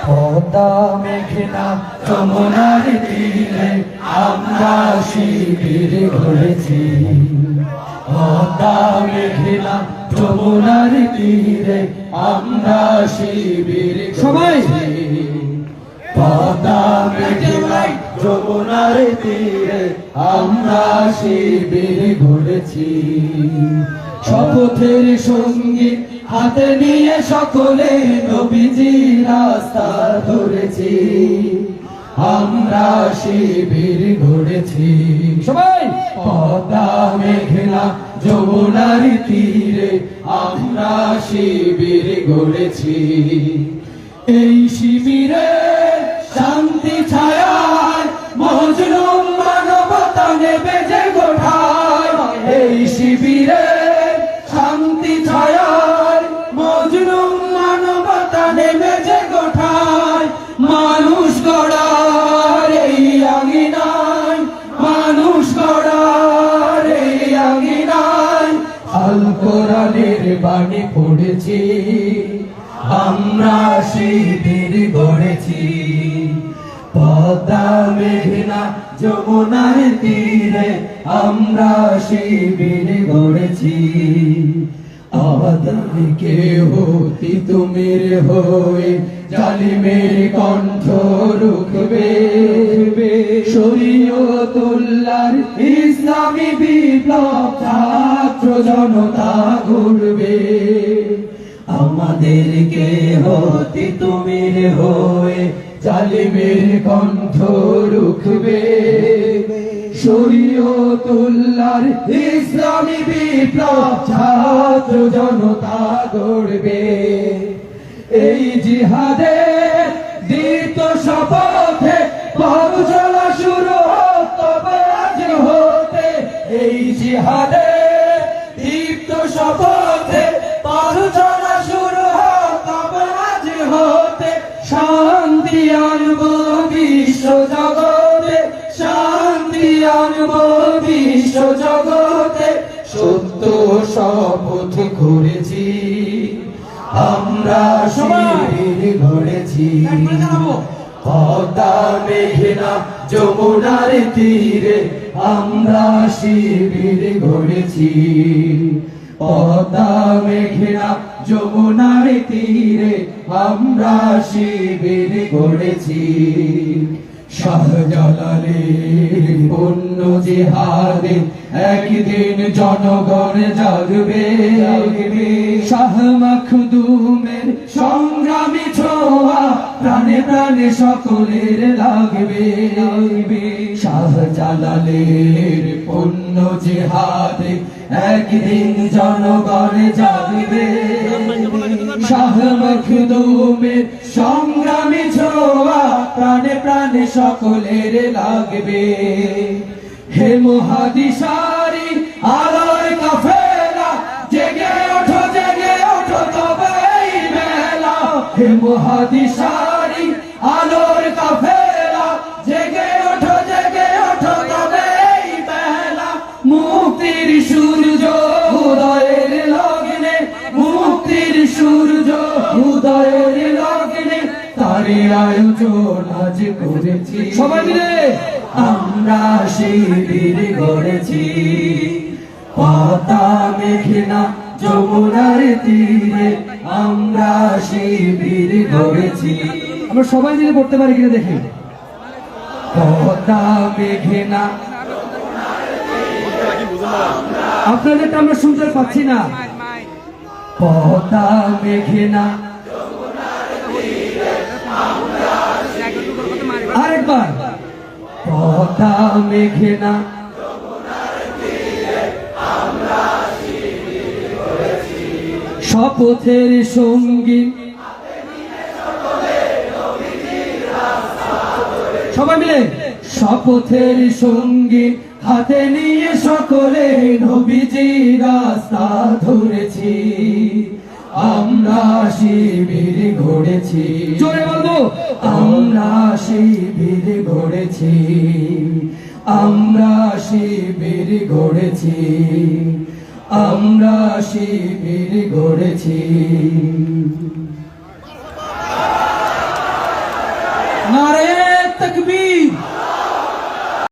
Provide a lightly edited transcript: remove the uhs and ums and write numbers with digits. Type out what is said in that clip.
পদ্মা মেঘনা যমুনার তীরে আমরা শিবির গড়েছি। পদ্মা মেঘনা যমুনার তীরে আমরা শিবির সবাই পদ্মা মেঘনা যমুনার তীরে আমরা শিবির গড়েছি। শপথের সঙ্গী হাতে নিয়ে সকলে নবীজি রাস্তা ধরেছি। আমরা শিবির গড়েছি সবাই পদ্মা মেঘনা যমুনার তীরে আমরা শিবির গড়েছি। এই শিবিরে শান্তি ছায়ায় মজলুম মানবতা নেবে যে গোঠায়। এই শিবিরে শান্তি ছায়ায় মজলুম মানবতা নেবে যে গোঠায়। মানুষ গড়ার এই আঙিনায়, মানুষ গড়ার এই আঙিনায় আল কোরআনের বাণী পড়েছি। আমরা শিবির গড়েছি পদ্মা মেঘনা যমুনার তীরে আমরা শিবির গড়েছি। আদানিকে হতি তুমির হয়ে জালিমের কণ্ঠ রুখবে। শরীয়তুল্লাহর ইসলামী বিপ্লব ছাত্র জনতা ঘুরবে। আমাদেরকে হতি তুমির হয়ে জালিমের কণ্ঠ রুখবে। শরীয়তুল্লাহর ইসলামী বিপ্লব ছাত্র জনতা গড়বে। এই জিহাদের দীপ্ত শপথে পথ চলা শুরু তবে আজ হতে। এই জিহাদের দীপ্ত শপথে পথ চলা শুরু তবে আজ হতে। শান্তি আনবো বিশ্ব জগতে, শান্তি আনবো বিশ্ব জগতে। সত্য শপথ করেছি আমরা শিবির গড়েছি। পদ্মা মেঘনা যমুনার তীরে আমরা শিবির গড়েছি। পদ্মা মেঘনা যমুনার তীরে আমরা শিবির গড়েছি। শাহজালালের পুণ্য জিহাদে একদিন জনগণ জাগবে। শাহ মখদুমের সংগ্রামী ছোঁয়া প্রাণে প্রাণে সকলের লাগবে। শাহজালালের পুণ্য জিহাদে একদিন জনগণ জাগবে। শাহ মখদুমের সংগ্রামী ছোঁয়া প্রাণে প্রাণে সকলের লাগবে। হে মুহাদ্দিসারি আলোর কাফেলা জেগে ওঠো তবে এই বেলা। হে মুহাদ্দিসারি আলোর কাফেলা জেগে ওঠো তবে এই বেলা। মুক্তির সূর্য উদয়ের লগ্নে, মুক্তির সূর্য উদয়ের লগ্নে তারই আয়োজন আজ করেছি সবাই মিলে। আমরা শিবির গড়েছি পদ্মা মেঘনা যমুনার তীরে আমরা শিবির গড়েছি। আমরা সবাই মিলে পড়তে পারি কিনা দেখি। পদ্মা মেঘনা আপনাদেরটা আমরা শুনতে পাচ্ছি না। পদ্মা মেঘনা আরেকবার। পদ্মা মেঘনা শপথের সঙ্গী সবাই মিলে। শপথের সঙ্গী হাতে নিয়ে সকলে নবীজি রাস্তা ধরেছি। আমরা শিবির গড়েছি জোরে বলবো। আমরা শিবির গড়েছি, আমরা শিবির গড়েছি, আমরা শিবির গড়েছি। তাকবীর